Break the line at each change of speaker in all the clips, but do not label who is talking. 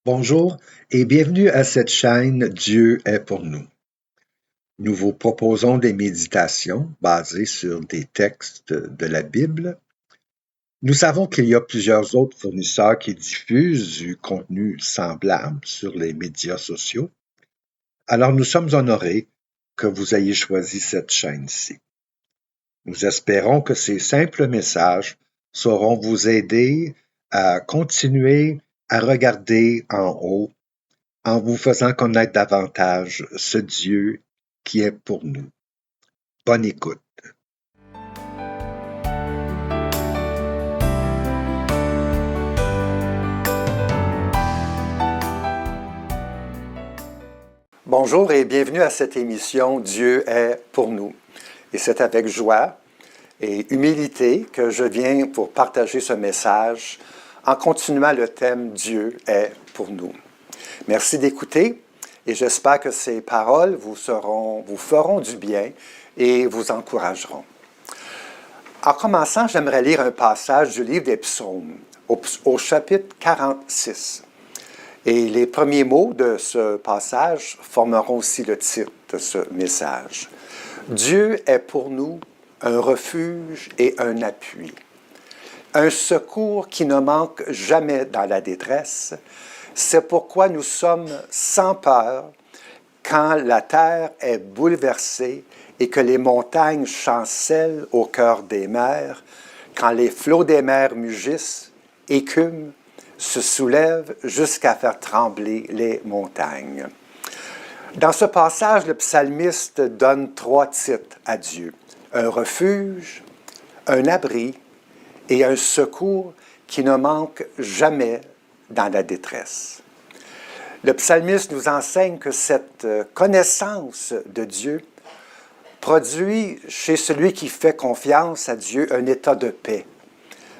Bonjour et bienvenue à cette chaîne Dieu est pour nous. Nous vous proposons des méditations basées sur des textes de la Bible. Nous savons qu'il y a plusieurs autres fournisseurs qui diffusent du contenu semblable sur les médias sociaux. Alors nous sommes honorés que vous ayez choisi cette chaîne-ci. Nous espérons que ces simples messages sauront vous aider à continuer à regarder en haut en vous faisant connaître davantage ce Dieu qui est pour nous. Bonne écoute.
Bonjour et bienvenue à cette émission Dieu est pour nous. Et c'est avec joie et humilité que je viens pour partager ce message en continuant le thème Dieu est pour nous. Merci d'écouter et j'espère que ces paroles vous feront du bien et vous encourageront. En commençant, j'aimerais lire un passage du livre des Psaumes, au chapitre 46. Et les premiers mots de ce passage formeront aussi le titre de ce message. Dieu est pour nous un refuge et un appui, un secours qui ne manque jamais dans la détresse. C'est pourquoi nous sommes sans peur quand la terre est bouleversée et que les montagnes chancellent au cœur des mers, quand les flots des mers mugissent, écument, se soulèvent jusqu'à faire trembler les montagnes. Dans ce passage, le psalmiste donne 3 titres à Dieu: un refuge, un abri et un secours qui ne manque jamais dans la détresse. Le psalmiste nous enseigne que cette connaissance de Dieu produit chez celui qui fait confiance à Dieu un état de paix,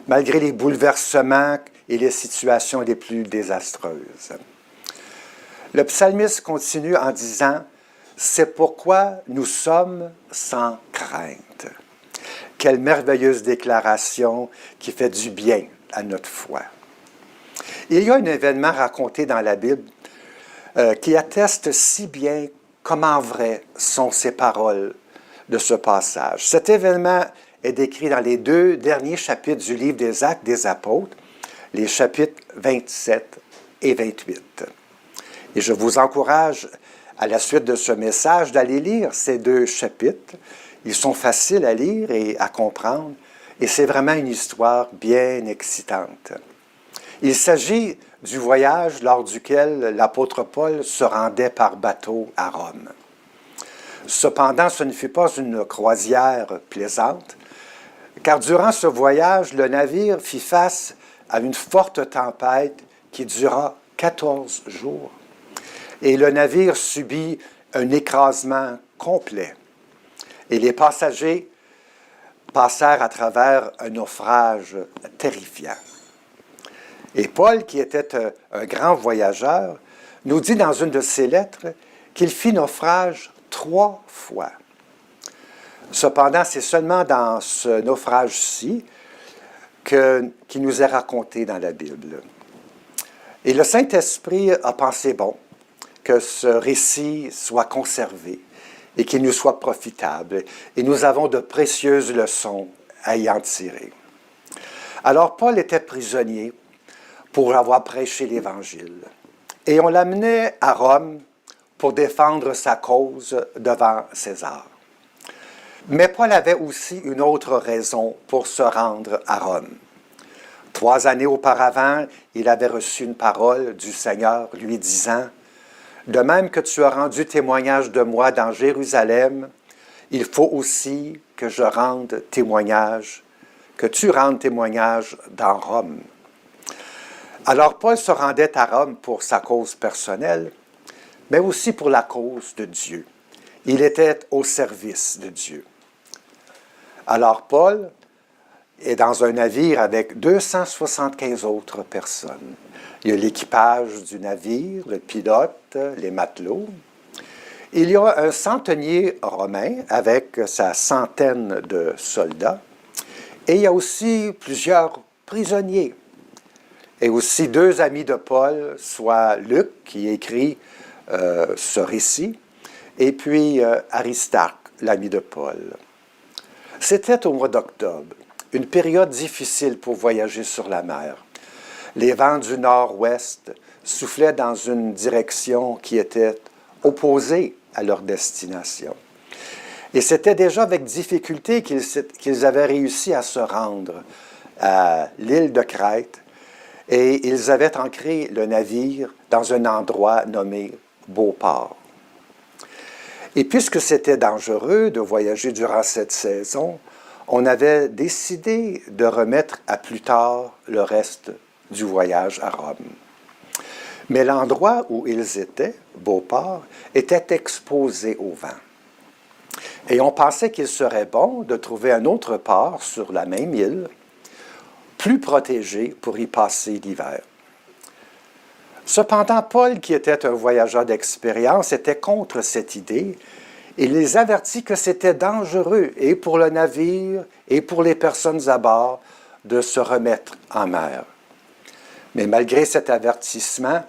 malgré les bouleversements et les situations les plus désastreuses. Le psalmiste continue en disant « C'est pourquoi nous sommes sans crainte ». Quelle merveilleuse déclaration qui fait du bien à notre foi. Il y a un événement raconté dans la Bible qui atteste si bien comment vraies sont ces paroles de ce passage. Cet événement est décrit dans les 2 derniers chapitres du livre des Actes des Apôtres, les chapitres 27 et 28. Et je vous encourage, à la suite de ce message, d'aller lire ces 2 chapitres. Ils sont faciles à lire et à comprendre, et c'est vraiment une histoire bien excitante. Il s'agit du voyage lors duquel l'apôtre Paul se rendait par bateau à Rome. Cependant, ce ne fut pas une croisière plaisante, car durant ce voyage, le navire fit face à une forte tempête qui dura 14 jours. Et le navire subit un écrasement complet. Et les passagers passèrent à travers un naufrage terrifiant. Et Paul, qui était un grand voyageur, nous dit dans une de ses lettres qu'il fit naufrage 3 fois. Cependant, c'est seulement dans ce naufrage-ci qui nous est raconté dans la Bible. Et le Saint-Esprit a pensé bon que ce récit soit conservé et qu'il nous soit profitable. Et nous avons de précieuses leçons à y en tirer. Alors, Paul était prisonnier pour avoir prêché l'Évangile. Et on l'amenait à Rome pour défendre sa cause devant César. Mais Paul avait aussi une autre raison pour se rendre à Rome. 3 années auparavant, il avait reçu une parole du Seigneur lui disant « De même que tu as rendu témoignage de moi dans Jérusalem, il faut aussi que tu rendes témoignage dans Rome. » Alors Paul se rendait à Rome pour sa cause personnelle, mais aussi pour la cause de Dieu. Il était au service de Dieu. Alors Paul est dans un navire avec 275 autres personnes. Il y a l'équipage du navire, le pilote, les matelots. Il y a un centenier romain avec sa centaine de soldats. Et il y a aussi plusieurs prisonniers. et aussi deux amis de Paul, soit Luc, qui écrit ce récit, et puis Aristarque, l'ami de Paul. C'était au mois d'octobre, une période difficile pour voyager sur la mer. Les vents du nord-ouest soufflaient dans une direction qui était opposée à leur destination. Et c'était déjà avec difficulté qu'ils avaient réussi à se rendre à l'île de Crète, et ils avaient ancré le navire dans un endroit nommé Beauport. Et puisque c'était dangereux de voyager durant cette saison, on avait décidé de remettre à plus tard le reste du voyage à Rome. Mais l'endroit où ils étaient, Beauport, était exposé au vent. Et on pensait qu'il serait bon de trouver un autre port sur la même île, plus protégé pour y passer l'hiver. Cependant, Paul, qui était un voyageur d'expérience, était contre cette idée. Il les avertit que c'était dangereux, et pour le navire, et pour les personnes à bord, de se remettre en mer. Mais malgré cet avertissement,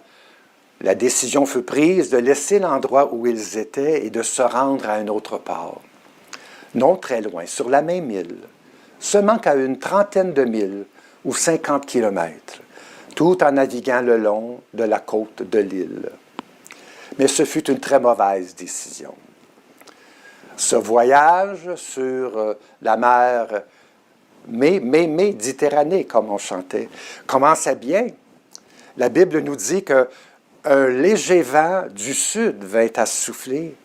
la décision fut prise de laisser l'endroit où ils étaient et de se rendre à un autre port. Non très loin, sur la même île, seulement qu'à une trentaine de milles ou 50 kilomètres, tout en naviguant le long de la côte de l'île. Mais ce fut une très mauvaise décision. Ce voyage sur la mer Méditerranée, comme on chantait, commençait bien. La Bible nous dit qu'un léger vent du sud vint à souffler,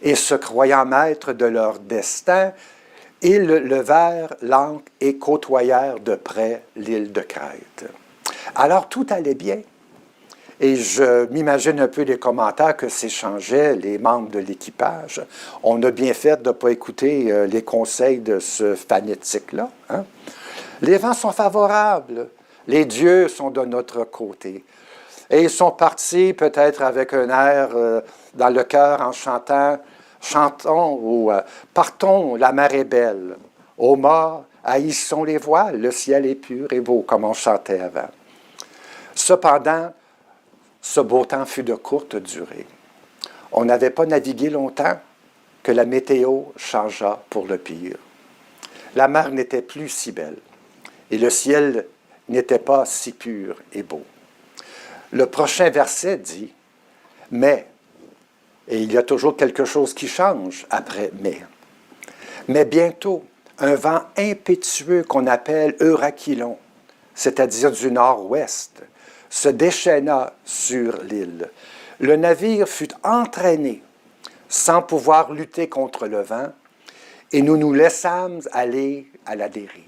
et se croyant maîtres de leur destin, ils levèrent l'ancre et côtoyèrent de près l'île de Crète. Alors tout allait bien. Et je m'imagine un peu les commentaires que s'échangeaient les membres de l'équipage. On a bien fait de ne pas écouter les conseils de ce fanatique-là. Hein? Les vents sont favorables. Les dieux sont de notre côté. Et ils sont partis peut-être avec un air dans le cœur en chantant « Chantons » ou « Partons, la mer est belle ». « Ô mort, haïssons les voiles, le ciel est pur et beau », comme on chantait avant. Cependant, ce beau temps fut de courte durée. On n'avait pas navigué longtemps que la météo changea pour le pire. La mer n'était plus si belle et le ciel n'était pas si pur et beau. Le prochain verset dit « Mais », et il y a toujours quelque chose qui change après « mais ». Mais bientôt, un vent impétueux qu'on appelle Eurachylon, c'est-à-dire du nord-ouest, se déchaîna sur l'île. Le navire fut entraîné sans pouvoir lutter contre le vent, et nous nous laissâmes aller à la dérive.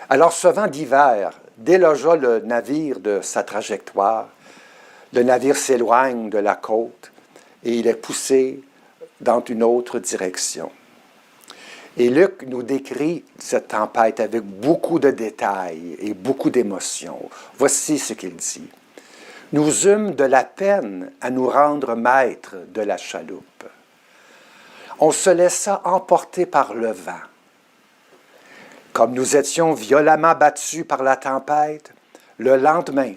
Alors ce vent d'hiver délogea le navire de sa trajectoire. Le navire s'éloigne de la côte et il est poussé dans une autre direction. Et Luc nous décrit cette tempête avec beaucoup de détails et beaucoup d'émotions. Voici ce qu'il dit. « Nous eûmes de la peine à nous rendre maîtres de la chaloupe. On se laissa emporter par le vent. Comme nous étions violemment battus par la tempête, le lendemain,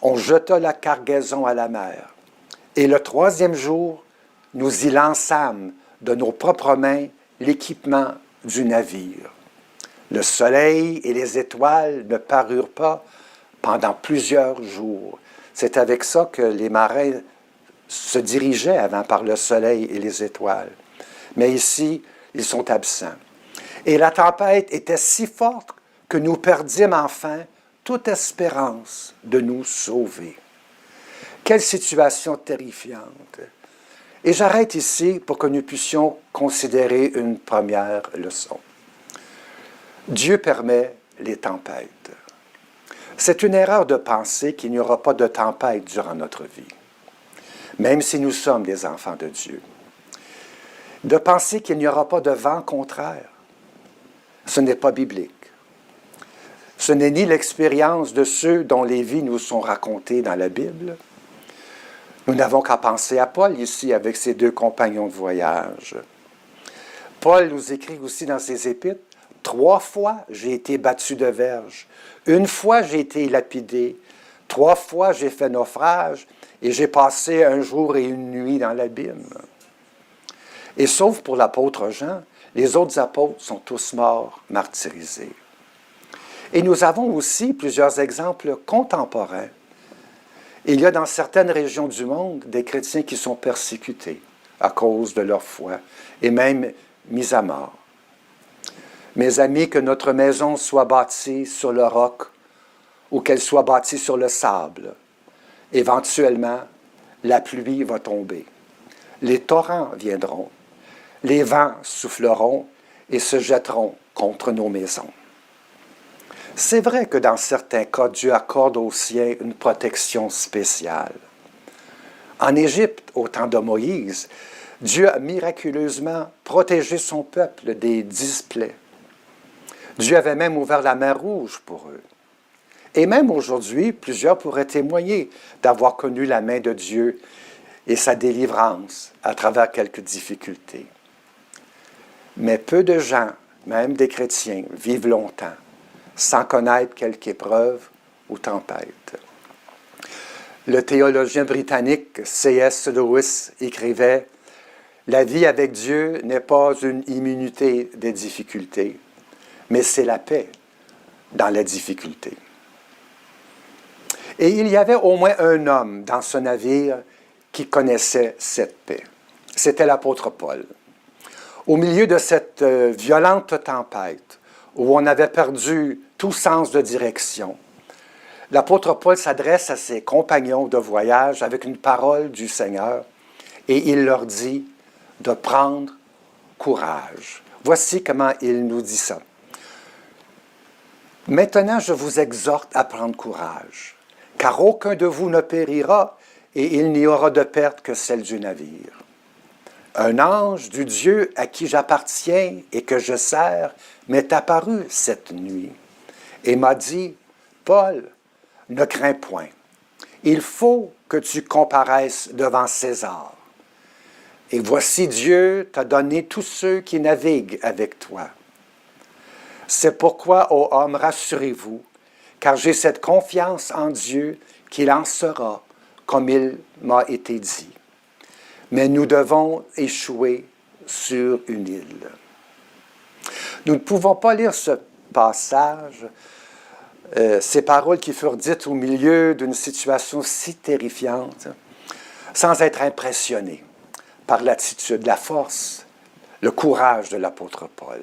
on jeta la cargaison à la mer. Et le troisième jour, nous y lançâmes de nos propres mains l'équipement du navire. Le soleil et les étoiles ne parurent pas pendant plusieurs jours. C'est avec ça que les marins se dirigeaient avant par le soleil et les étoiles. Mais ici, ils sont absents. Et la tempête était si forte que nous perdîmes enfin toute espérance de nous sauver. Quelle situation terrifiante! Et j'arrête ici pour que nous puissions considérer une première leçon. Dieu permet les tempêtes. C'est une erreur de penser qu'il n'y aura pas de tempête durant notre vie, même si nous sommes des enfants de Dieu. De penser qu'il n'y aura pas de vent contraire. Ce n'est pas biblique. Ce n'est ni l'expérience de ceux dont les vies nous sont racontées dans la Bible. Nous n'avons qu'à penser à Paul ici avec ses deux compagnons de voyage. Paul nous écrit aussi dans ses épîtres, « 3 fois, j'ai été battu de verge. 1 fois, j'ai été lapidé. 3 fois, j'ai fait naufrage. Et j'ai passé 1 jour et 1 nuit dans l'abîme. Et sauf pour l'apôtre Jean, les autres apôtres sont tous morts, martyrisés. Et nous avons aussi plusieurs exemples contemporains. Il y a dans certaines régions du monde des chrétiens qui sont persécutés à cause de leur foi et même mis à mort. Mes amis, que notre maison soit bâtie sur le roc ou qu'elle soit bâtie sur le sable, éventuellement, la pluie va tomber. Les torrents viendront. Les vents souffleront et se jetteront contre nos maisons. C'est vrai que dans certains cas, Dieu accorde aux siens une protection spéciale. En Égypte, au temps de Moïse, Dieu a miraculeusement protégé son peuple des 10 plaies. Dieu avait même ouvert la mer Rouge pour eux. Et même aujourd'hui, plusieurs pourraient témoigner d'avoir connu la main de Dieu et sa délivrance à travers quelques difficultés. Mais peu de gens, même des chrétiens, vivent longtemps sans connaître quelque épreuve ou tempête. Le théologien britannique C.S. Lewis écrivait « La vie avec Dieu n'est pas une immunité des difficultés, mais c'est la paix dans la difficulté. » Et il y avait au moins un homme dans ce navire qui connaissait cette paix. C'était l'apôtre Paul. Au milieu de cette violente tempête, où on avait perdu tout sens de direction, l'apôtre Paul s'adresse à ses compagnons de voyage avec une parole du Seigneur et il leur dit de prendre courage. Voici comment il nous dit ça. « Maintenant, je vous exhorte à prendre courage, car aucun de vous ne périra et il n'y aura de perte que celle du navire. Un ange du Dieu à qui j'appartiens et que je sers m'est apparu cette nuit et m'a dit, « Paul, ne crains point. Il faut que tu comparaisses devant César. Et voici Dieu t'a donné tous ceux qui naviguent avec toi. C'est pourquoi, ô homme, rassurez-vous, car j'ai cette confiance en Dieu qu'il en sera comme il m'a été dit. Mais nous devons échouer sur une île. » Nous ne pouvons pas lire ce passage, ces paroles qui furent dites au milieu d'une situation si terrifiante, sans être impressionnés par l'attitude, la force, le courage de l'apôtre Paul.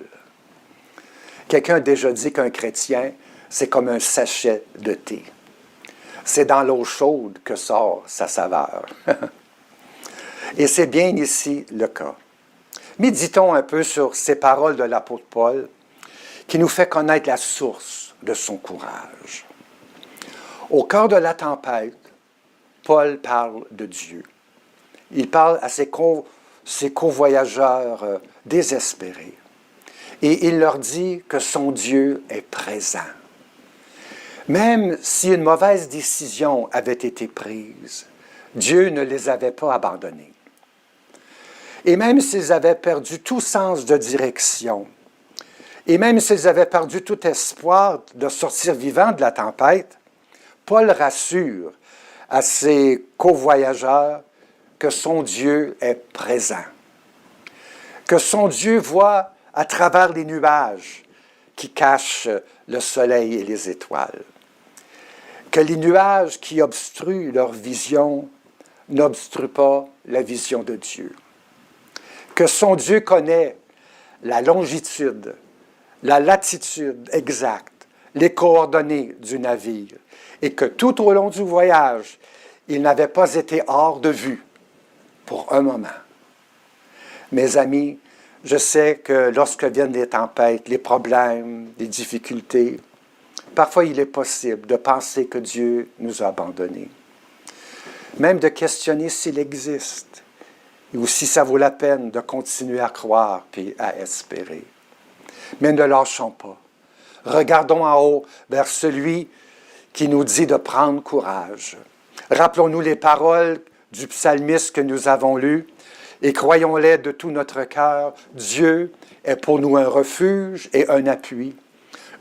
Quelqu'un a déjà dit qu'un chrétien, c'est comme un sachet de thé. C'est dans l'eau chaude que sort sa saveur. Et c'est bien ici le cas. Méditons un peu sur ces paroles de l'apôtre Paul qui nous fait connaître la source de son courage. Au cœur de la tempête, Paul parle de Dieu. Il parle à ses covoyageurs désespérés. Et il leur dit que son Dieu est présent. Même si une mauvaise décision avait été prise, Dieu ne les avait pas abandonnés. Et même s'ils avaient perdu tout sens de direction, et même s'ils avaient perdu tout espoir de sortir vivants de la tempête, Paul rassure à ses covoyageurs que son Dieu est présent, que son Dieu voit à travers les nuages qui cachent le soleil et les étoiles, que les nuages qui obstruent leur vision n'obstruent pas la vision de Dieu, que son Dieu connaît la longitude, la latitude exacte, les coordonnées du navire, et que tout au long du voyage, il n'avait pas été hors de vue pour un moment. Mes amis, je sais que lorsque viennent les tempêtes, les problèmes, les difficultés, parfois il est possible de penser que Dieu nous a abandonnés, même de questionner s'il existe, ou si ça vaut la peine de continuer à croire puis à espérer. Mais ne lâchons pas. Regardons en haut vers celui qui nous dit de prendre courage. Rappelons-nous les paroles du psalmiste que nous avons lues. Et croyons-les de tout notre cœur, Dieu est pour nous un refuge et un appui,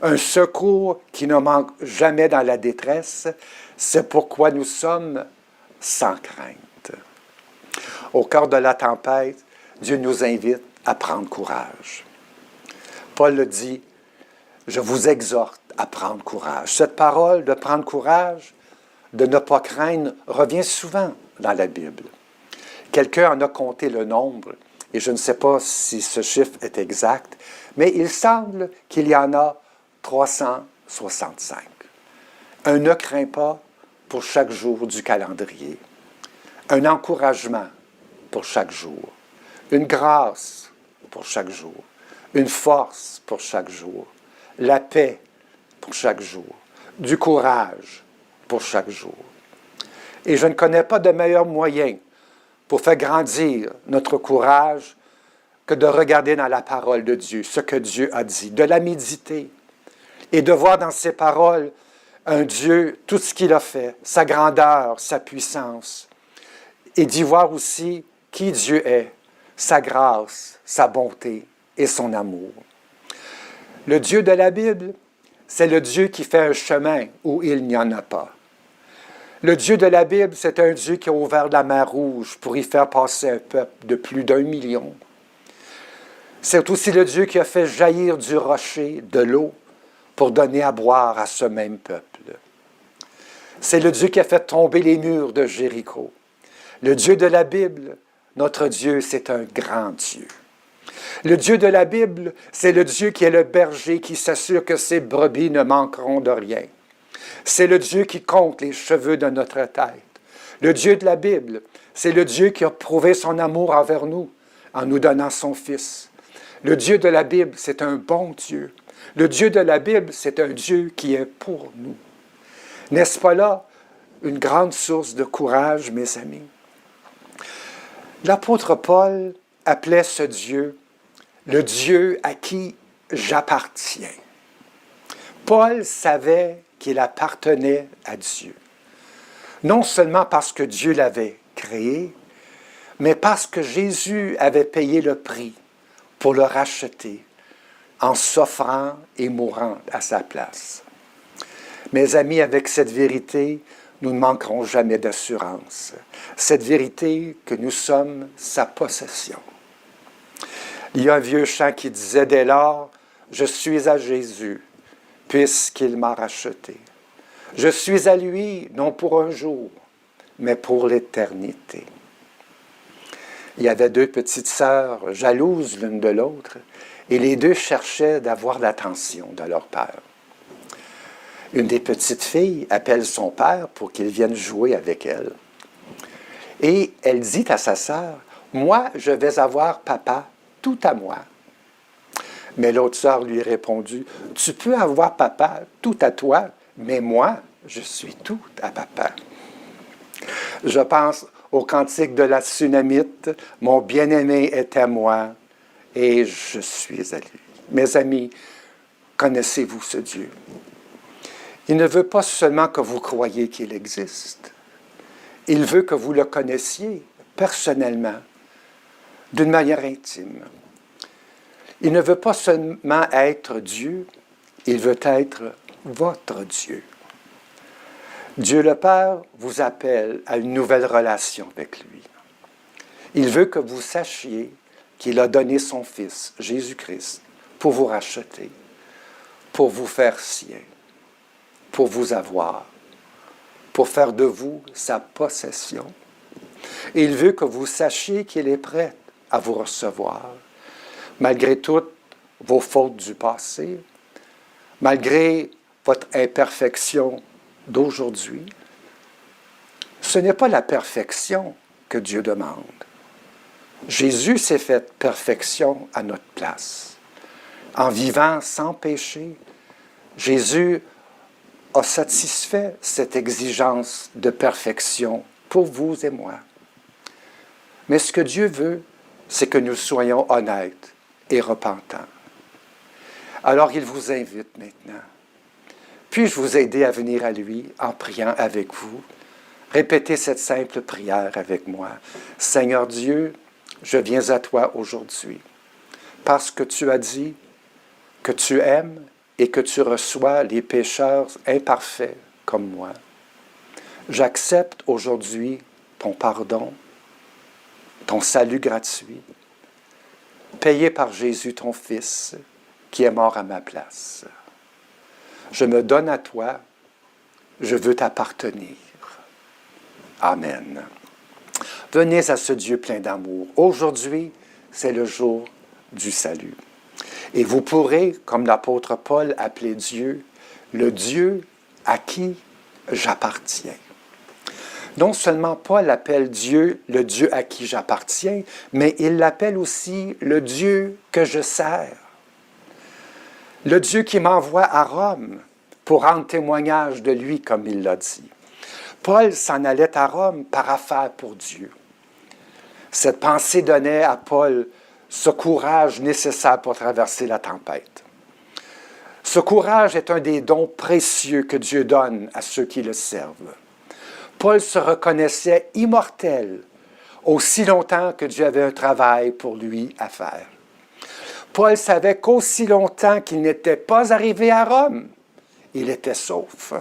un secours qui ne manque jamais dans la détresse. C'est pourquoi nous sommes sans crainte. Au cœur de la tempête, Dieu nous invite à prendre courage. Paul le dit, je vous exhorte à prendre courage. Cette parole de prendre courage, de ne pas craindre, revient souvent dans la Bible. Quelqu'un en a compté le nombre, et je ne sais pas si ce chiffre est exact, mais il semble qu'il y en a 365. Un ne craint pas pour chaque jour du calendrier. Un encouragement pour chaque jour. Une grâce pour chaque jour. Une force pour chaque jour. La paix pour chaque jour. Du courage pour chaque jour. Et je ne connais pas de meilleur moyen pour faire grandir notre courage que de regarder dans la parole de Dieu, ce que Dieu a dit, de la méditer et de voir dans ses paroles un Dieu, tout ce qu'il a fait, sa grandeur, sa puissance, et d'y voir aussi qui Dieu est, sa grâce, sa bonté et son amour. Le Dieu de la Bible, c'est le Dieu qui fait un chemin où il n'y en a pas. Le Dieu de la Bible, c'est un Dieu qui a ouvert la mer Rouge pour y faire passer un peuple de plus d'1 million. C'est aussi le Dieu qui a fait jaillir du rocher de l'eau pour donner à boire à ce même peuple. C'est le Dieu qui a fait tomber les murs de Jéricho. Le Dieu de la Bible, notre Dieu, c'est un grand Dieu. Le Dieu de la Bible, c'est le Dieu qui est le berger qui s'assure que ses brebis ne manqueront de rien. C'est le Dieu qui compte les cheveux de notre tête. Le Dieu de la Bible, c'est le Dieu qui a prouvé son amour envers nous en nous donnant son Fils. Le Dieu de la Bible, c'est un bon Dieu. Le Dieu de la Bible, c'est un Dieu qui est pour nous. N'est-ce pas là une grande source de courage, mes amis? L'apôtre Paul appelait ce Dieu le Dieu à qui j'appartiens. Paul savait qu'il appartenait à Dieu. Non seulement parce que Dieu l'avait créé, mais parce que Jésus avait payé le prix pour le racheter en s'offrant et mourant à sa place. Mes amis, avec cette vérité, nous ne manquerons jamais d'assurance. Cette vérité que nous sommes sa possession. Il y a un vieux chant qui disait dès lors, « Je suis à Jésus, puisqu'il m'a racheté. Je suis à lui, non pour un jour, mais pour l'éternité. » Il y avait 2 petites sœurs, jalouses l'une de l'autre, et les 2 cherchaient d'avoir l'attention de leur père. Une des petites filles appelle son père pour qu'il vienne jouer avec elle. Et elle dit à sa sœur, « Moi, je vais avoir papa tout à moi. » Mais l'autre sœur lui a répondu, « Tu peux avoir papa tout à toi, mais moi, je suis tout à papa. » Je pense au cantique de la Sunamite, « Mon bien-aimé est à moi et je suis à lui. » Mes amis, connaissez-vous ce Dieu? Il ne veut pas seulement que vous croyiez qu'il existe. Il veut que vous le connaissiez personnellement, d'une manière intime. Il ne veut pas seulement être Dieu, il veut être votre Dieu. Dieu le Père vous appelle à une nouvelle relation avec lui. Il veut que vous sachiez qu'il a donné son Fils, Jésus-Christ, pour vous racheter, pour vous faire sien, pour vous avoir, pour faire de vous sa possession. Et il veut que vous sachiez qu'il est prêt à vous recevoir, malgré toutes vos fautes du passé, malgré votre imperfection d'aujourd'hui. Ce n'est pas la perfection que Dieu demande. Jésus s'est fait perfection à notre place. En vivant sans péché, Jésus a satisfait cette exigence de perfection pour vous et moi. Mais ce que Dieu veut, c'est que nous soyons honnêtes et repentants. Alors il vous invite maintenant. Puis-je vous aider à venir à lui en priant avec vous? Répétez cette simple prière avec moi. Seigneur Dieu, je viens à toi aujourd'hui, parce que tu as dit que tu aimes et que tu reçois les pécheurs imparfaits comme moi. J'accepte aujourd'hui ton pardon, ton salut gratuit, payé par Jésus ton Fils, qui est mort à ma place. Je me donne à toi, je veux t'appartenir. Amen. Venez à ce Dieu plein d'amour. Aujourd'hui, c'est le jour du salut. Et vous pourrez, comme l'apôtre Paul, appeler Dieu le Dieu à qui j'appartiens. Non seulement Paul appelle Dieu le Dieu à qui j'appartiens, mais il l'appelle aussi le Dieu que je sers. Le Dieu qui m'envoie à Rome pour rendre témoignage de lui, comme il l'a dit. Paul s'en allait à Rome par affaire pour Dieu. Cette pensée donnait à Paul ce courage nécessaire pour traverser la tempête. Ce courage est un des dons précieux que Dieu donne à ceux qui le servent. Paul se reconnaissait immortel aussi longtemps que Dieu avait un travail pour lui à faire. Paul savait qu'aussi longtemps qu'il n'était pas arrivé à Rome, il était sauf.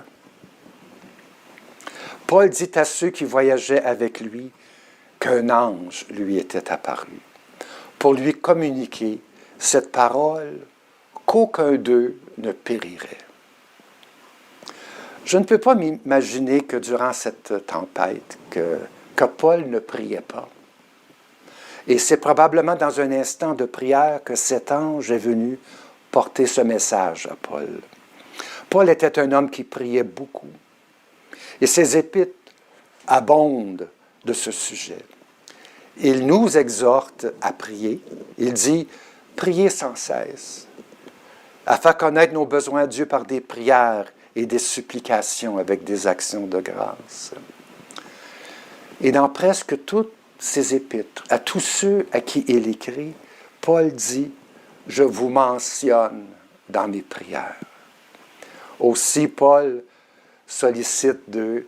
Paul dit à ceux qui voyageaient avec lui qu'un ange lui était apparu pour lui communiquer cette parole qu'aucun d'eux ne périrait. Je ne peux pas m'imaginer que durant cette tempête, que Paul ne priait pas. Et c'est probablement dans un instant de prière que cet ange est venu porter ce message à Paul. Paul était un homme qui priait beaucoup. Et ses épîtres abondent de ce sujet. Il nous exhorte à prier. Il dit « Priez sans cesse, afin connaître nos besoins à Dieu par des prières et des supplications avec des actions de grâce. » Et dans presque toutes ses épîtres, à tous ceux à qui il écrit, Paul dit « Je vous mentionne dans mes prières. » Aussi, Paul sollicite d'eux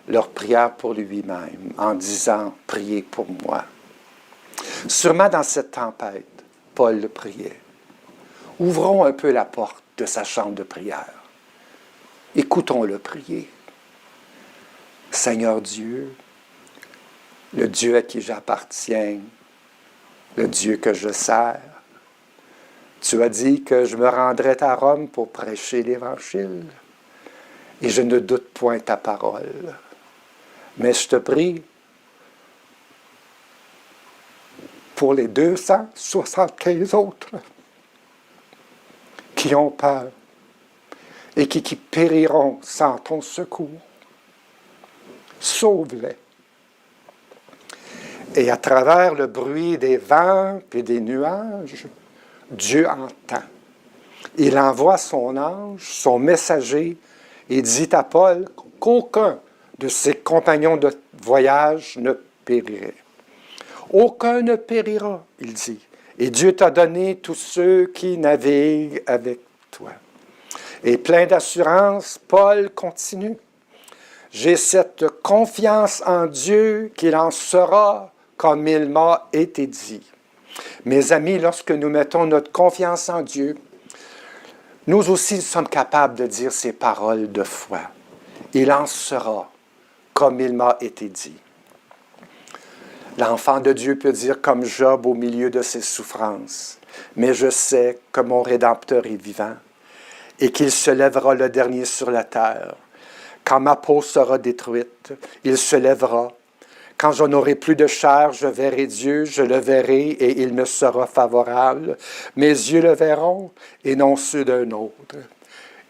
leur prière pour lui-même en disant « Priez pour moi ». Sûrement dans cette tempête, Paul le priait. Ouvrons un peu la porte de sa chambre de prière. Écoutons-le prier. Seigneur Dieu, le Dieu à qui j'appartiens, le Dieu que je sers, tu as dit que je me rendrais à Rome pour prêcher l'Évangile, et je ne doute point ta parole. Mais je te prie pour les 275 autres qui ont peur et qui périront sans ton secours. Sauve-les. Et à travers le bruit des vents et des nuages, Dieu entend. Il envoie son ange, son messager, et dit à Paul qu'aucun de ses compagnons de voyage ne périrait. Aucun ne périra, il dit. Et Dieu t'a donné tous ceux qui naviguent avec toi. Et plein d'assurance, Paul continue. J'ai cette confiance en Dieu qu'il en sera comme il m'a été dit. Mes amis, lorsque nous mettons notre confiance en Dieu, nous aussi sommes capables de dire ces paroles de foi. Il en sera comme il m'a été dit. L'enfant de Dieu peut dire comme Job au milieu de ses souffrances, « Mais je sais que mon Rédempteur est vivant et qu'il se lèvera le dernier sur la terre. Quand ma peau sera détruite, il se lèvera. Quand je n'aurai plus de chair, je verrai Dieu, je le verrai et il me sera favorable. Mes yeux le verront et non ceux d'un autre. »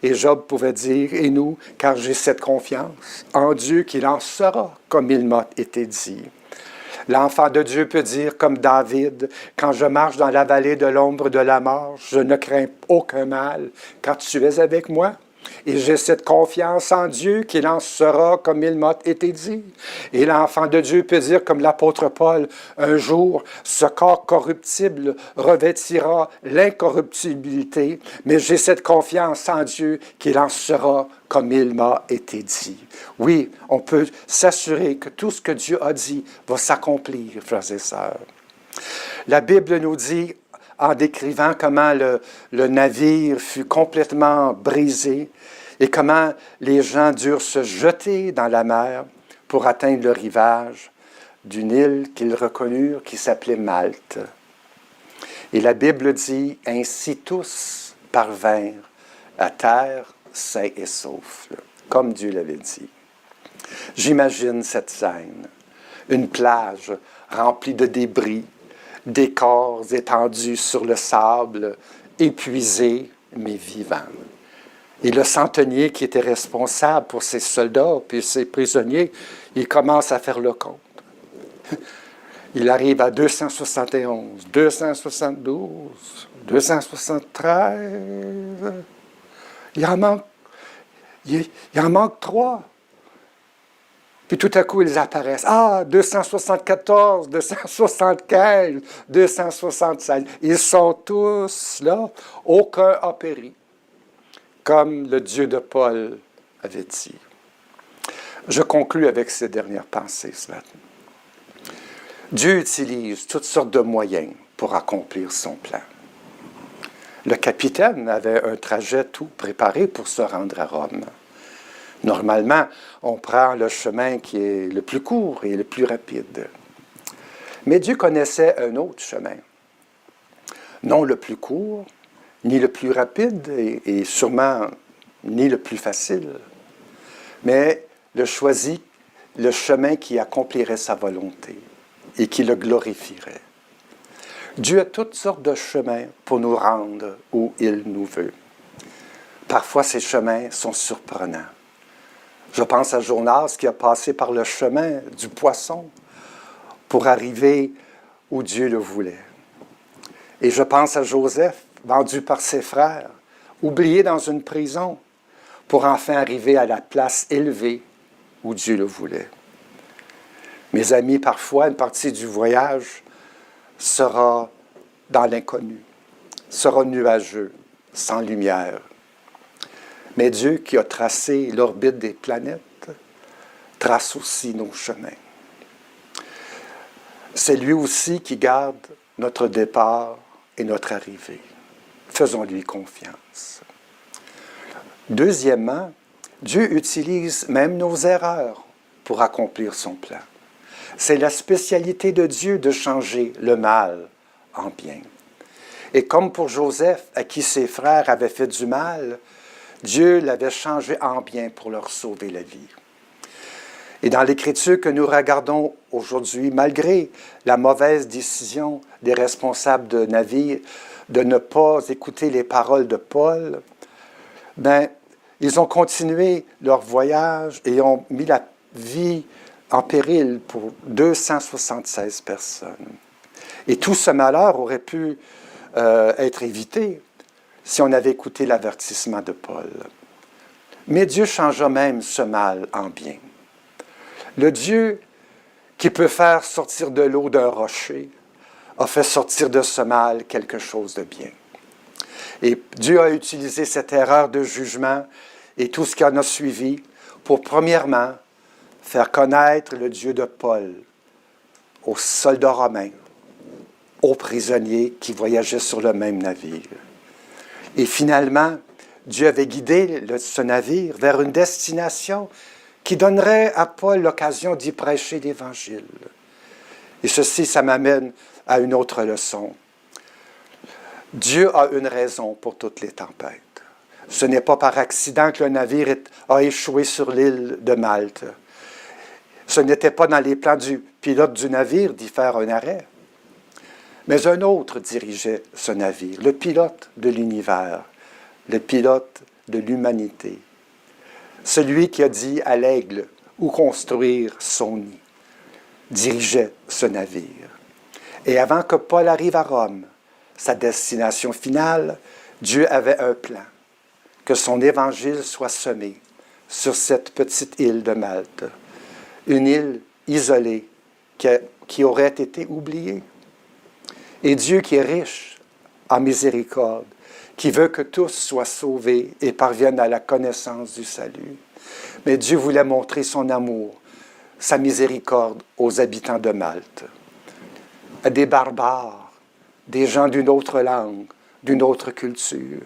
Et Job pouvait dire, « Et nous, car j'ai cette confiance en Dieu qu'il en sera comme il m'a été dit. » L'enfant de Dieu peut dire comme David, « Quand je marche dans la vallée de l'ombre de la mort, je ne crains aucun mal, car tu es avec moi. Et j'ai cette confiance en Dieu qu'il en sera comme il m'a été dit. » Et l'enfant de Dieu peut dire comme l'apôtre Paul, « Un jour, ce corps corruptible revêtira l'incorruptibilité, mais j'ai cette confiance en Dieu qu'il en sera comme il m'a été dit. » Oui, on peut s'assurer que tout ce que Dieu a dit va s'accomplir, frères et sœurs. La Bible nous dit, en décrivant comment le navire fut complètement brisé et comment les gens durent se jeter dans la mer pour atteindre le rivage d'une île qu'ils reconnurent qui s'appelait Malte. Et la Bible dit, ainsi tous parvinrent à terre sains et saufs, comme Dieu l'avait dit. J'imagine cette scène, une plage remplie de débris, des corps étendus sur le sable, épuisés mais vivants. Et le centenier qui était responsable pour ses soldats puis ses prisonniers, il commence à faire le compte. Il arrive à 271, 272, 273. Il en manque 3. Puis tout à coup, ils apparaissent. Ah, 274, 275, 276. Ils sont tous là. Aucun a péri, comme le Dieu de Paul avait dit. Je conclus avec ces dernières pensées ce matin. Dieu utilise toutes sortes de moyens pour accomplir son plan. Le capitaine avait un trajet tout préparé pour se rendre à Rome. Normalement, on prend le chemin qui est le plus court et le plus rapide. Mais Dieu connaissait un autre chemin. Non le plus court, ni le plus rapide, et sûrement ni le plus facile, mais il a choisi le chemin qui accomplirait sa volonté et qui le glorifierait. Dieu a toutes sortes de chemins pour nous rendre où il nous veut. Parfois, ces chemins sont surprenants. Je pense à Jonas qui a passé par le chemin du poisson pour arriver où Dieu le voulait. Et je pense à Joseph, vendu par ses frères, oublié dans une prison, pour enfin arriver à la place élevée où Dieu le voulait. Mes amis, parfois, une partie du voyage sera dans l'inconnu, sera nuageux, sans lumière. Mais Dieu qui a tracé l'orbite des planètes trace aussi nos chemins. C'est lui aussi qui garde notre départ et notre arrivée. Faisons-lui confiance. Deuxièmement, Dieu utilise même nos erreurs pour accomplir son plan. C'est la spécialité de Dieu de changer le mal en bien. Et comme pour Joseph, à qui ses frères avaient fait du mal, Dieu l'avait changé en bien pour leur sauver la vie. Et dans l'Écriture que nous regardons aujourd'hui, malgré la mauvaise décision des responsables de navire de ne pas écouter les paroles de Paul, ils ont continué leur voyage et ont mis la vie en péril pour 276 personnes. Et tout ce malheur aurait pu être évité si on avait écouté l'avertissement de Paul. Mais Dieu changea même ce mal en bien. Le Dieu qui peut faire sortir de l'eau d'un rocher a fait sortir de ce mal quelque chose de bien. Et Dieu a utilisé cette erreur de jugement et tout ce qui en a suivi pour, premièrement, faire connaître le Dieu de Paul aux soldats romains, aux prisonniers qui voyageaient sur le même navire. Et finalement, Dieu avait guidé ce navire vers une destination qui donnerait à Paul l'occasion d'y prêcher l'Évangile. Et ceci, ça m'amène à une autre leçon. Dieu a une raison pour toutes les tempêtes. Ce n'est pas par accident que le navire a échoué sur l'île de Malte. Ce n'était pas dans les plans du pilote du navire d'y faire un arrêt. Mais un autre dirigeait ce navire, le pilote de l'univers, le pilote de l'humanité. Celui qui a dit à l'aigle où construire son nid, dirigeait ce navire. Et avant que Paul arrive à Rome, sa destination finale, Dieu avait un plan, que son évangile soit semé sur cette petite île de Malte, une île isolée qui aurait été oubliée. Et Dieu qui est riche en miséricorde, qui veut que tous soient sauvés et parviennent à la connaissance du salut. Mais Dieu voulait montrer son amour, sa miséricorde aux habitants de Malte, à des barbares des gens d'une autre langue, d'une autre culture.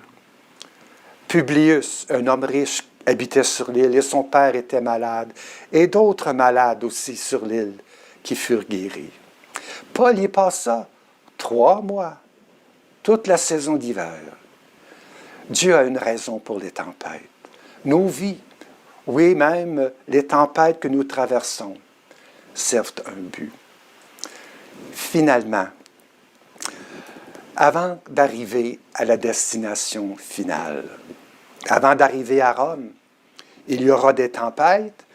Publius, un homme riche, habitait sur l'île et son père était malade, et d'autres malades aussi sur l'île qui furent guéris. Paul y passa 3 mois, toute la saison d'hiver. Dieu a une raison pour les tempêtes. Nos vies, oui, même les tempêtes que nous traversons, servent un but. Finalement, avant d'arriver à la destination finale, avant d'arriver à Rome, il y aura des tempêtes,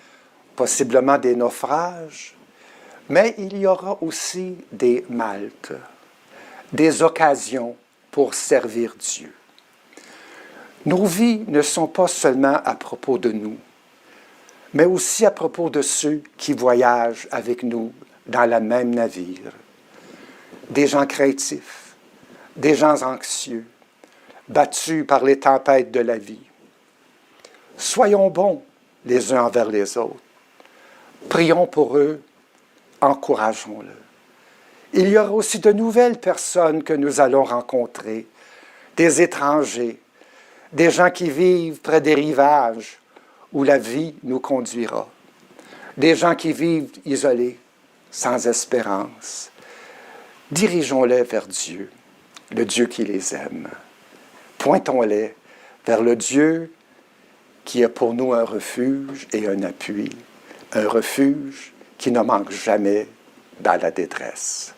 possiblement des naufrages, mais il y aura aussi des maltes, des occasions pour servir Dieu. Nos vies ne sont pas seulement à propos de nous, mais aussi à propos de ceux qui voyagent avec nous dans le même navire. Des gens craintifs, des gens anxieux, battus par les tempêtes de la vie. Soyons bons les uns envers les autres. Prions pour eux, encourageons-le. Il y aura aussi de nouvelles personnes que nous allons rencontrer, des étrangers, des gens qui vivent près des rivages où la vie nous conduira, des gens qui vivent isolés, sans espérance. Dirigeons-les vers Dieu, le Dieu qui les aime. Pointons-les vers le Dieu qui est pour nous un refuge et un appui, un refuge qui ne manque jamais dans la détresse.